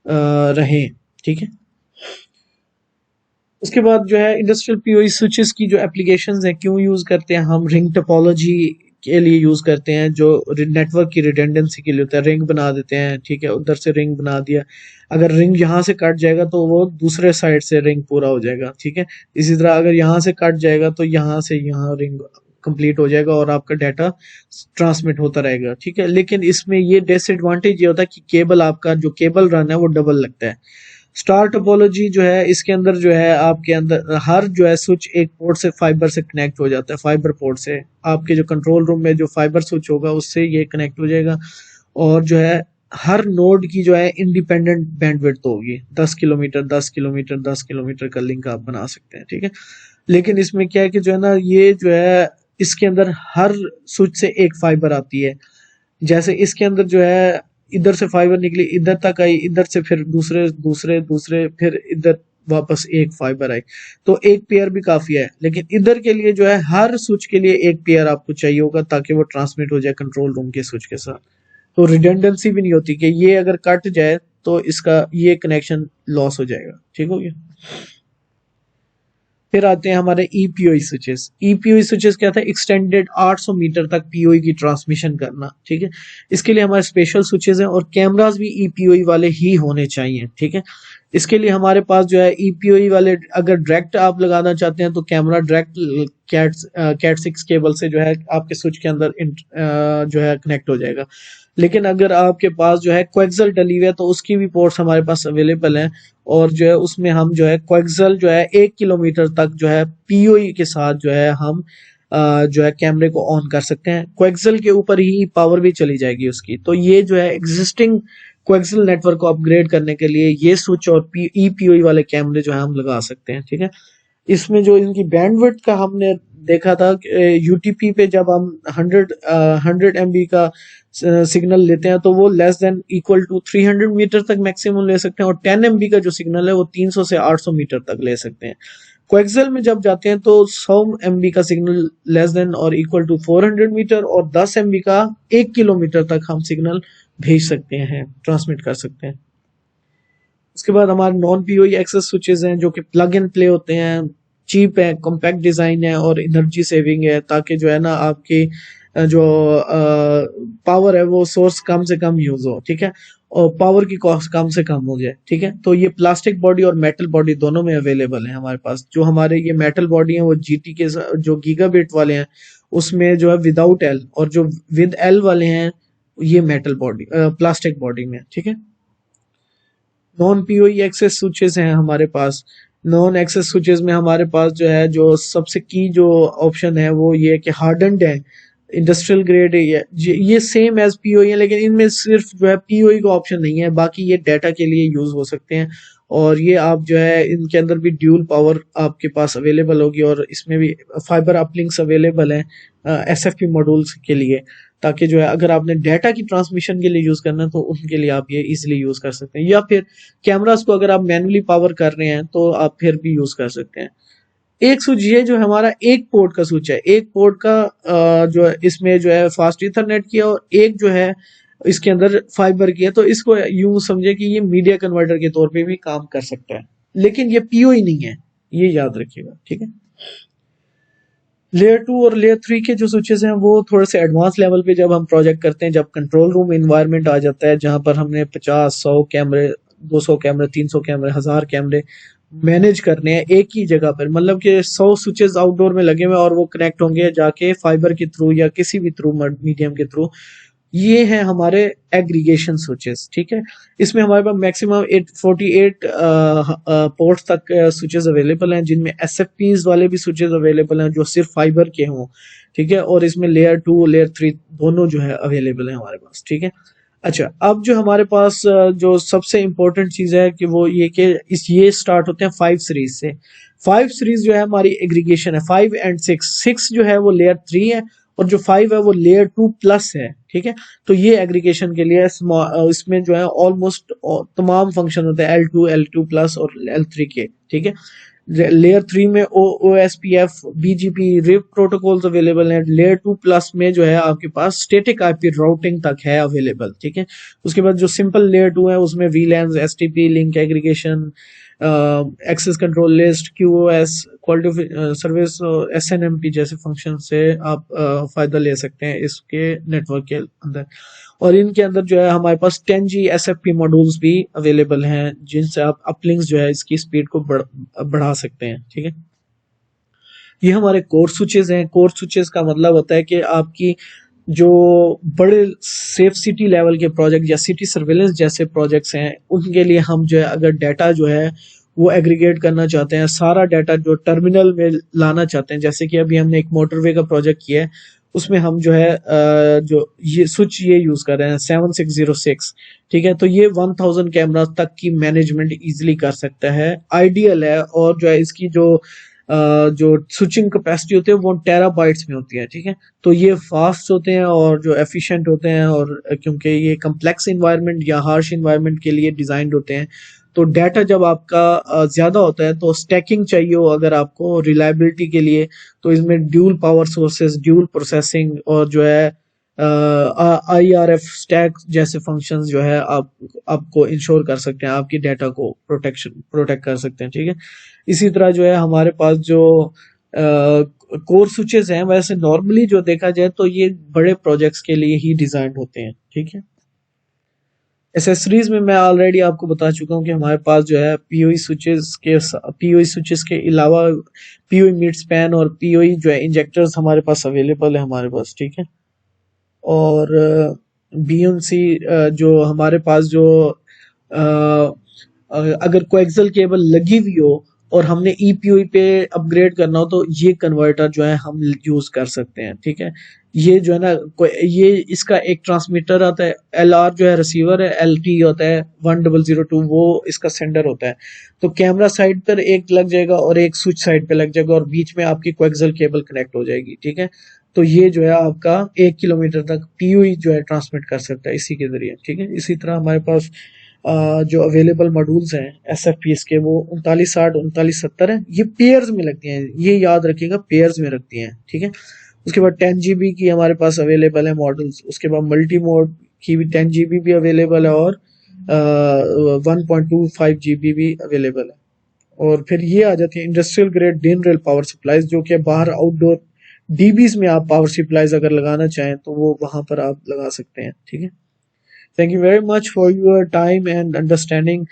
रहें। ठीक है, उसके बाद जो है इंडस्ट्रियल पीओई स्विचेस की जो एप्लीकेशंस हैं, क्यों यूज करते हैं हम, रिंग टोपोलॉजी के लिए यूज करते हैं, जो नेटवर्क की रिडेंडेंसी के लिए होता है। रिंग बना देते हैं, ठीक है, उधर से रिंग बना दिया, अगर रिंग यहाँ से कट जाएगा तो वो दूसरे साइड से रिंग पूरा हो जाएगा। ठीक है, इसी तरह अगर यहाँ से कट जाएगा तो यहाँ से यहाँ रिंग कंप्लीट हो जाएगा और आपका डाटा ट्रांसमिट होता रहेगा। ठीक है, लेकिन इसमें ये डिसएडवांटेज ये होता है कि केबल, आपका जो केबल रन है वो डबल लगता है। स्टार टोपोलॉजी जो है इसके अंदर जो है आपके अंदर हर जो है स्विच एक पोर्ट से फाइबर से कनेक्ट हो जाता है, फाइबर पोर्ट से आपके जो कंट्रोल रूम में जो फाइबर स्विच होगा उससे ये कनेक्ट हो जाएगा, और जो है हर नोड की जो है इंडिपेंडेंट बैंडविड्थ होगी, 10 किलोमीटर 10 किलोमीटर 10 किलोमीटर का लिंक आप बना सकते हैं। ठीक है, लेकिन इसमें क्या है कि जो है ना, ये जो है इसके अंदर हर स्विच से एक फाइबर आती है। जैसे इसके अंदर जो है इधर से फाइबर निकली, इधर तक आई, इधर से फिर दूसरे दूसरे दूसरे फिर इधर वापस एक फाइबर आई, तो एक पेयर भी काफी है। लेकिन इधर के लिए जो है हर स्विच के लिए एक पेयर आपको चाहिए होगा ताकि वो ट्रांसमिट हो जाए कंट्रोल रूम के स्विच के साथ। तो रिडेंडेंसी भी नहीं होती कि ये अगर कट जाए तो इसका ये कनेक्शन लॉस हो जाएगा। ठीक हो गया। फिर आते हैं हमारे ईपीओई स्विचेस। ईपीओई स्विचेस क्या था, एक्सटेंडेड 800 मीटर तक पीओई की ट्रांसमिशन करना। ठीक है, इसके लिए हमारे स्पेशल स्विचेस हैं, और कैमरास भी ईपीओई वाले ही होने चाहिए। ठीक है, इसके लिए हमारे पास जो है ईपीओई वाले, अगर डायरेक्ट आप लगाना चाहते हैं तो कैमरा डायरेक्ट कैट 6 केबल से जो है आपके स्विच के अंदर जो है कनेक्ट हो जाएगा। लेकिन अगर आपके पास जो है कोएक्सियल डली हुई है तो उसकी भी पोर्ट्स हमारे पास अवेलेबल हैं, और जो है उसमें हम जो है कोएक्सियल जो है 1 किलोमीटर तक जो है पीओई के साथ जो है हम जो है कैमरे को ऑन कर सकते हैं। कोएक्सियल के ऊपर ही पावर भी चली जाएगी उसकी। तो ये जो है एग्जिस्टिंग कोएक्सियल नेटवर्क को अपग्रेड करने के लिए ये स्विच और ईपीओई वाले कैमरे जो है हम लगा सकते हैं। ठीक है, इसमें जो इनकी बैंडविड्थ का हमने देखा था, यूटीपी पे जब हम 100 एमबी का सिग्नल लेते हैं तो वो less than equal to 300 metre तक मैक्सिमम ले सकते हैं, और 10 एमबी का जो सिग्नल है वो 300 से 800 मीटर तक ले सकते हैं। कोएक्सियल में जब जाते हैं तो 100 एमबी का सिग्नल लेस देन और इक्वल टू 400 मीटर, और 10 एमबी का 1 किलोमीटर तक हम सिग्नल भेज सकते हैं, ट्रांसमिट कर सकते हैं। उसके बाद हमारे नॉन पीओई एक्सेस स्विचेस हैं जो कि प्लग एंड प्ले होते हैं, चीप है, कॉम्पैक्ट डिजाइन है और एनर्जी सेविंग है, ताकि जो है ना आपकी जो पावर है वो सोर्स कम से कम यूज हो। ठीक है, और पावर की कॉस्ट कम से कम हो जाए, ठीक है। तो ये प्लास्टिक बॉडी और मेटल बॉडी दोनों में अवेलेबल है हमारे पास। जो हमारे ये मेटल बॉडी है वो जीटी के जो गीगाबिट वाले हैं उसमें जो है विदाउट एल, और जो विद एल वाले हैं ये मेटल बॉडी प्लास्टिक बॉडी में, ठीक है। नॉन पीओई एक्सेस स्विचेस हैं हमारे पास। नॉन एक्सेस स्विचेस में हमारे पास जो है जो सबसे की जो ऑप्शन है वो ये है कि हार्डन्ड है, इंडस्ट्रियल ग्रेड है, ये सेम एज पीओई है, लेकिन इनमें सिर्फ जो है पीओई का ऑप्शन नहीं है, बाकी ये डाटा के लिए यूज हो सकते हैं। और ये आप जो है इनके अंदर भी ड्यूल पावर आपके पास अवेलेबल होगी, और इसमें भी फाइबर अपलिंक्स अवेलेबल हैं एसएफपी मॉड्यूल्स के लिए, ताकि जो है अगर आपने डाटा की ट्रांसमिशन के लिए यूज करना है तो उनके लिए आप ये इजीली यूज कर सकते हैं। या फिर कैमरास को अगर आप मैनुअली पावर कर रहे हैं तो आप फिर भी यूज कर सकते हैं। एक स्विच ये जो हमारा एक पोर्ट का स्विच है, एक पोर्ट का जो है इसमें जो है फास्ट ईथरनेट की है, और एक जो है इसके अंदर फाइबर की है। तो इसको यूं समझे कि ये मीडिया कन्वर्टर के तौर पे भी काम कर सकता है, लेकिन ये पीओई नहीं है, ये याद रखिएगा, ठीक है। लेयर 2 और लेयर 3 के जो स्विचेस हैं वो थोड़े से एडवांस लेवल पे जब हम प्रोजेक्ट करते हैं, जब कंट्रोल रूम इन्वायरमेंट आ जाता है जहां पर हमने 50-100 कैमरे, 200 कैमरे, 300 कैमरे, 1000 कैमरे मैनेज करने हैं एक ही जगह पर, मतलब कि 100 स्विचेस आउटडोर में लगे हुए और वो कनेक्ट होंगे जाके फाइबर के थ्रू या किसी भी थ्रू मीडियम के थ्रू। ये हैं हमारे एग्रीगेशन स्विचेस, ठीक है। इसमें हमारे पास मैक्सिमम 848 पोर्ट्स तक स्विचेस अवेलेबल हैं, जिनमें एसएफपीज वाले भी स्विचेस अवेलेबल हैं जो सिर्फ फाइबर के हों, ठीक है। और इसमें लेयर 2 लेयर 3 दोनों जो है अवेलेबल है हमारे पास, ठीक है। अच्छा, अब जो हमारे पास जो सबसे इंपॉर्टेंट चीज है कि वो ये कि ये स्टार्ट होते हैं 5 सीरीज से। 5 सीरीज जो है हमारी एग्रीगेशन है, 5 एंड 6 जो है वो लेयर 3 है, और जो 5 है वो लेयर 2 प्लस है, ठीक है। तो ये एग्रीगेशन के लिए इसमें जो है ऑलमोस्ट तमाम फंक्शन होते हैं L2 L2 प्लस और L3 के, ठीक है। लेयर 3 में OSPF BGP RIP protocols available हैं। लेयर 2 प्लस में जो है आपके पास स्टैटिक आईपी राउटिंग तक है अवेलेबल, ठीक है। उसके बाद जो सिंपल लेयर 2 है उसमें VLANs, STP, link aggregation, access control list, QoS, quality of service, SNMP जैसे फंक्शन से आप फायदा ले सकते हैं इसके नेटवर्क के अंदर। और इनके अंदर जो है हमारे पास 10G SFP मॉड्यूल्स भी अवेलेबल हैं, जिनसे आप अपलिंक्स जो है इसकी स्पीड को बढ़ा सकते हैं, ठीक है। ये हमारे कोर स्विचेस हैं। कोर स्विचेस का मतलब होता है कि आपकी जो बड़े सेफ सिटी लेवल के प्रोजेक्ट या सिटी सर्वेलेंस जैसे प्रोजेक्ट्स हैं उनके लिए हम जो है अगर डाटा जो है वो एग्रीगेट करना चाहते हैं, सारा डाटा जो टर्मिनल में लाना चाहते हैं, जैसे कि अभी हमने एक मोटरवे का प्रोजेक्ट किया है, उसमें हम जो है जो ये स्विच ये यूज कर रहे हैं 7606, ठीक है। तो ये 1000 कैमरा तक की मैनेजमेंट इजीली कर सकता है, आइडियल है। और जो है इसकी जो स्विचिंग कैपेसिटी होती है वो टेराबाइट्स में होती है, ठीक है। तो ये फास्ट होते हैं और जो एफिशिएंट होते हैं, और क्योंकि ये कम्प्लेक्स इन्वायरमेंट या हार्श इन्वायरमेंट के लिए डिजाइंड होते हैं, तो डाटा जब आपका ज्यादा होता है तो स्टैकिंग चाहिए हो अगर आपको रिलायबिलिटी के लिए, तो इसमें dual power sources, dual processing और जो है IRF स्टैक जैसे फंक्शंस जो है आपको इंश्योर कर सकते हैं, आपकी डाटा को प्रोटेक्ट कर सकते हैं, ठीक है। इसी तरह जो है हमारे पास जो कोर स्विचेस हैं वैसे नॉर्मली जो देखा जाए तो ये बड़े प्रोजेक्ट्स के लिए ही डिजाइन होते हैं, ठीक है। एसेसरीज में मैं ऑलरेडी आपको बता चुका हूँ कि हमारे पास जो है पीओई स्विचेस के अलावा पीओई मिड स्पैन और पीओई जो है इंजेक्टर्स हमारे पास अवेलेबल है हमारे पास, ठीक है। और BNC जो हमारे पास जो अगर कोएक्सियल केबल लगी हुई हो और हमने EPOE पे अपग्रेड करना हो तो ये कन्वर्टर जो है हम यूज कर सकते हैं, ठीक है। ये जो है ना ये इसका एक ट्रांसमीटर आता है, LR जो है रिसीवर है, LT होता है 1002 वो इसका सेंडर होता है। तो कैमरा साइड पर एक लग जाएगा और एक स्विच साइड पे लग जाएगा और बीच में आपकी कोएक्सियल केबल कनेक्ट हो जाएगी, ठीक है। तो ये जो है आपका 1 किलोमीटर तक POE जो है ट्रांसमिट कर सकता है इसी के जरिए, ठीक है। इसी तरह हमारे पास जो अवेलेबल मॉड्यूल्स हैं SFPs के वो 3960 3970 है, ये पेयर्स में लगती हैं, ये याद रखिएगा पेयर्स में रखती हैं, ठीक है। उसके बाद 10GB की हमारे पास अवेलेबल है मॉडल्स, उसके बाद मल्टी मोड की भी 10GB भी अवेलेबल है और 1.25GB भी अवेलेबल है। और फिर ये आ जाती है industrial grade DIN rail power supplies, जो कि बाहर आउटडोर DBs में आप पावर सप्लाईज अगर लगाना चाहें तो वो वहां पर आप लगा सकते हैं, ठीक है। Thank you very much for your time and understanding